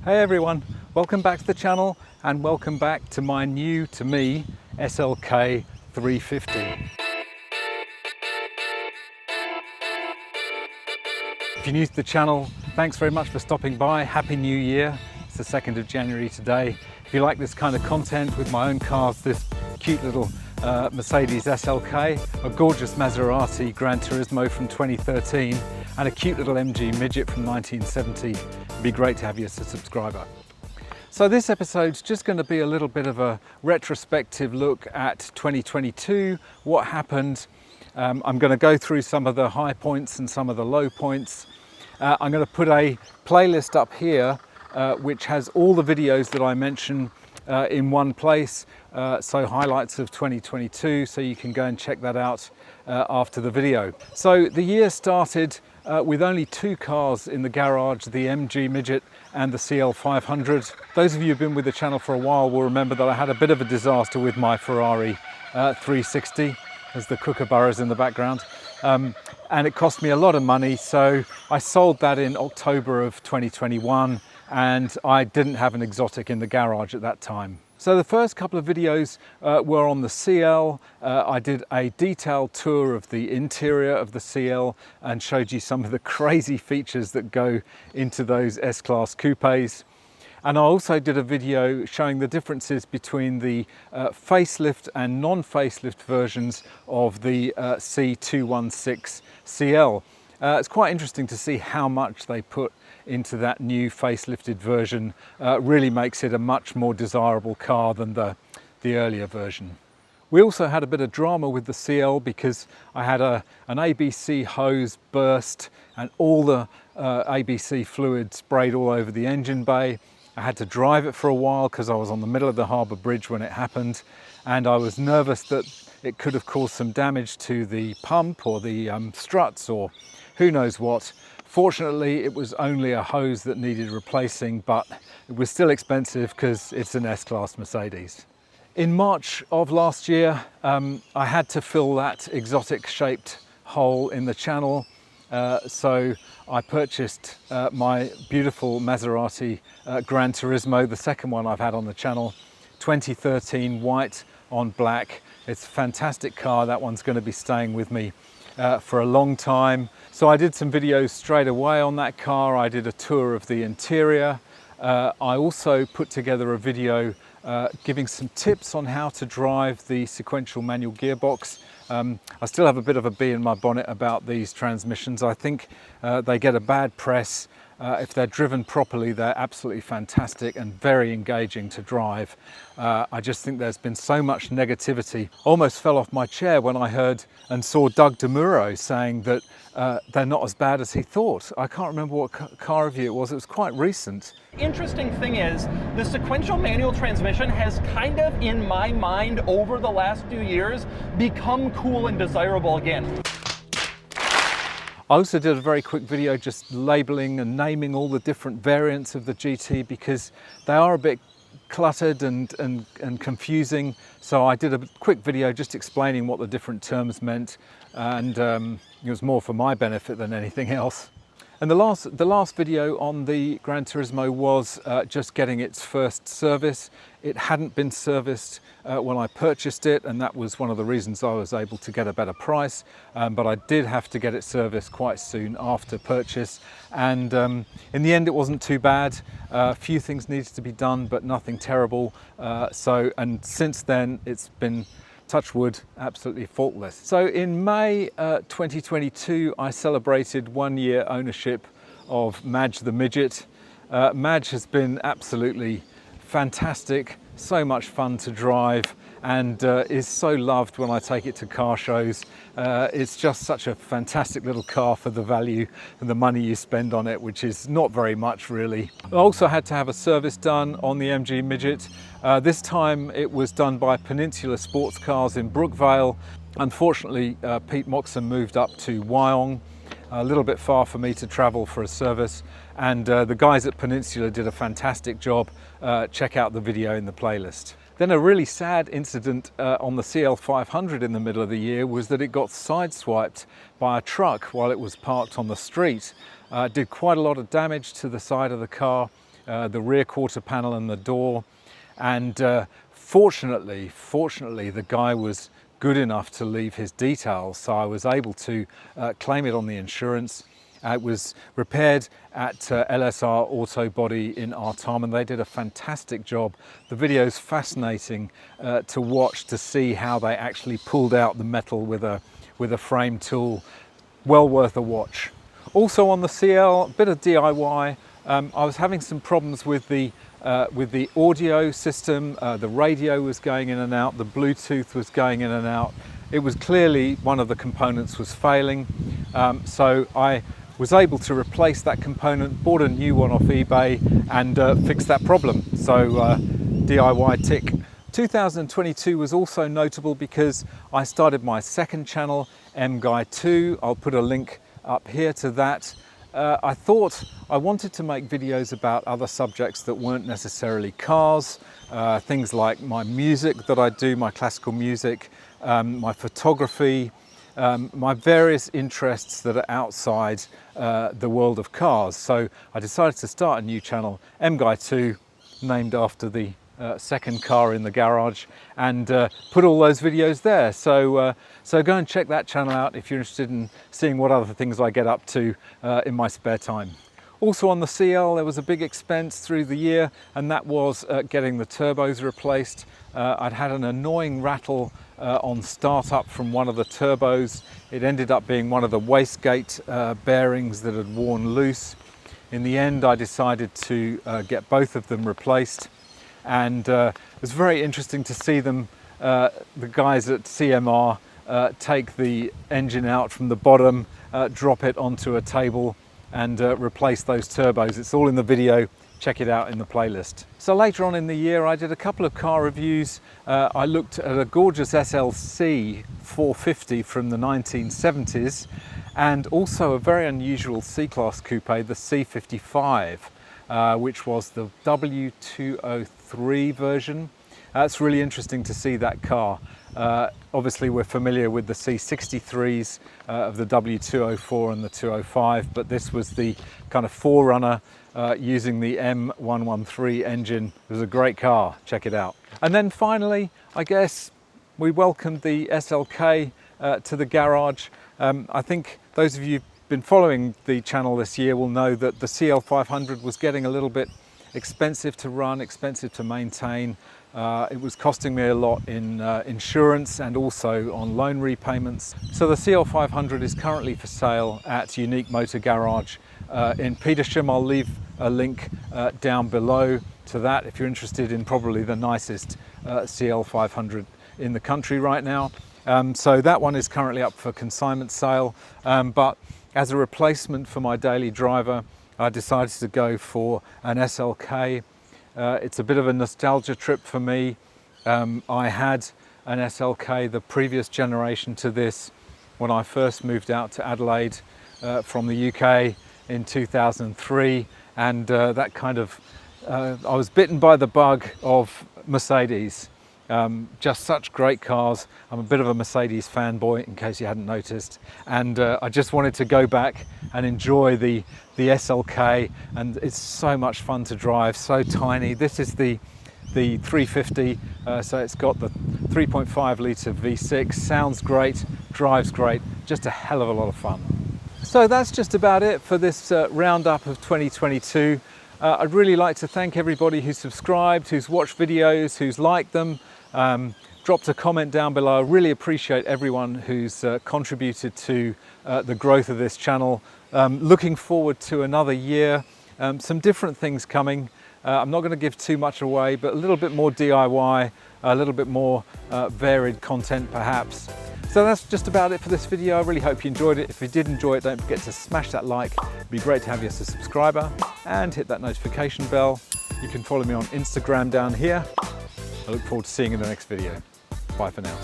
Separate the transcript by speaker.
Speaker 1: Hey everyone, welcome back to the channel and welcome back to my new to me SLK 350. If you're new to the channel, thanks very much for stopping by. Happy New Year. It's the 2nd of January today. If you like this kind of content with my own cars, this cute little Mercedes SLK, a gorgeous Maserati Gran Turismo from 2013 and a cute little MG Midget from 1970, it'd be great to have you as a subscriber. So this episode's just going to be a little bit of a retrospective look at 2022, what happened. I'm going to go through some of the high points and some of the low points. I'm going to put a playlist up here which has all the videos that I mention in one place, so highlights of 2022, so you can go and check that out after the video. So the year started with only two cars in the garage, the MG Midget and the CL500. Those of you who've been with the channel for a while will remember that I had a bit of a disaster with my Ferrari 360, as the kookaburras in the background, and it cost me a lot of money, so I sold that in October of 2021 and I didn't have an exotic in the garage at that time. So the first couple of videos were on the CL. I did a detailed tour of the interior of the CL and showed you some of the crazy features that go into those S-Class coupes. And I also did a video showing the differences between the facelift and non-facelift versions of the C216 CL. It's quite interesting to see how much they put into that new facelifted version. Really makes it a much more desirable car than the earlier version. We also had a bit of drama with the CL because I had an ABC hose burst and all the ABC fluid sprayed all over the engine bay. I had to drive it for a while because I was on the middle of the harbour bridge when it happened, and I was nervous that it could have caused some damage to the pump or the struts or who knows what. Fortunately, it was only a hose that needed replacing, but it was still expensive because it's an S-Class Mercedes. In March of last year, I had to fill that exotic shaped hole in the channel. So I purchased my beautiful Maserati Gran Turismo, the second one I've had on the channel, 2013 white on black. It's a fantastic car. That one's going to be staying with me for a long time. So I did some videos straight away on that car. I did a tour of the interior. I also put together a video giving some tips on how to drive the sequential manual gearbox. I still have a bit of a bee in my bonnet about these transmissions. I think they get a bad press. If they're driven properly, they're absolutely fantastic and very engaging to drive. I just think there's been so much negativity. Almost fell off my chair when I heard and saw Doug DeMuro saying that they're not as bad as he thought. I can't remember what car review it was quite recent.
Speaker 2: Interesting thing is, the sequential manual transmission has kind of, in my mind, over the last few years, become cool and desirable again.
Speaker 1: I also did a very quick video just labeling and naming all the different variants of the GT because they are a bit cluttered and confusing. So I did a quick video just explaining what the different terms meant, and it was more for my benefit than anything else. And the last video on the Gran Turismo was just getting its first service. It hadn't been serviced when I purchased it, and that was one of the reasons I was able to get a better price. But I did have to get it serviced quite soon after purchase. And in the end, it wasn't too bad. A few things needed to be done, but nothing terrible. And since then, it's been, touch wood, absolutely faultless. So in May 2022, I celebrated 1 year ownership of Madge the Midget. Madge has been absolutely fantastic, so much fun to drive, and is so loved when I take it to car shows. It's just such a fantastic little car for the value and the money you spend on it, which is not very much really. I also had to have a service done on the MG Midget. This time it was done by Peninsula Sports Cars in Brookvale. Unfortunately, Pete Moxon moved up to Wyong, a little bit far for me to travel for a service, and the guys at Peninsula did a fantastic job. Check out the video in the playlist. Then a really sad incident on the CL500 in the middle of the year was that it got sideswiped by a truck while it was parked on the street. It did quite a lot of damage to the side of the car. the rear quarter panel and the door. And fortunately, the guy was good enough to leave his details, so I was able to claim it on the insurance. It was repaired at LSR Auto Body in Artarmon. They did a fantastic job. The video is fascinating to watch, to see how they actually pulled out the metal with a frame tool. Well worth a watch. Also on the CL, a bit of DIY. I was having some problems with the audio system. The radio was going in and out, the Bluetooth was going in and out. It was clearly one of the components was failing. So I was able to replace that component, bought a new one off eBay and fixed that problem. So DIY tick. 2022 was also notable because I started my second channel, MGUY 2. I'll put a link up here to that. I thought I wanted to make videos about other subjects that weren't necessarily cars, things like my music that I do, my classical music, my photography, my various interests that are outside the world of cars. So I decided to start a new channel, MGUY 2, named after the second car in the garage, and put all those videos there. So go and check that channel out if you're interested in seeing what other things I get up to in my spare time. Also on the CL, there was a big expense through the year, and that was getting the turbos replaced. I'd had an annoying rattle on startup from one of the turbos. It ended up being one of the wastegate bearings that had worn loose. In the end, I decided to get both of them replaced. And it was very interesting to see them, the guys at CMR, take the engine out from the bottom, drop it onto a table and replace those turbos. It's all in the video, check it out in the playlist. So later on in the year I did a couple of car reviews. I looked at a gorgeous SLC 450 from the 1970s and also a very unusual C-Class coupe, the C55. Which was the W203 version. It's really interesting to see that car. Obviously we're familiar with the C63s of the W204 and the 205, but this was the kind of forerunner using the M113 engine. It was a great car, check it out. And then finally, I guess, we welcomed the SLK to the garage. I think those of you been following the channel this year will know that the CL500 was getting a little bit expensive to run, expensive to maintain. It was costing me a lot in insurance and also on loan repayments. So the CL500 is currently for sale at Unique Motor Garage in Petersham. I'll leave a link down below to that if you're interested in probably the nicest CL500 in the country right now. So that one is currently up for consignment sale, but as a replacement for my daily driver, I decided to go for an SLK. It's a bit of a nostalgia trip for me. I had an SLK, the previous generation to this, when I first moved out to Adelaide from the UK in 2003. And that kind of, I was bitten by the bug of Mercedes. Just such great cars. I'm a bit of a Mercedes fanboy, in case you hadn't noticed, and I just wanted to go back and enjoy the SLK, and it's so much fun to drive, so tiny. This is the 350, so it's got the 3.5 litre V6, sounds great, drives great, just a hell of a lot of fun. So that's just about it for this roundup of 2022. I'd really like to thank everybody who's subscribed, who's watched videos, who's liked them, dropped a comment down below. I really appreciate everyone who's contributed to the growth of this channel. Looking forward to another year, some different things coming. I'm not going to give too much away, but a little bit more DIY, a little bit more varied content perhaps. So that's just about it for this video. I really hope you enjoyed it. If you did enjoy it, don't forget to smash that like. It'd be great to have you as a subscriber and hit that notification bell. You can follow me on Instagram down here. I look forward to seeing you in the next video. Bye for now.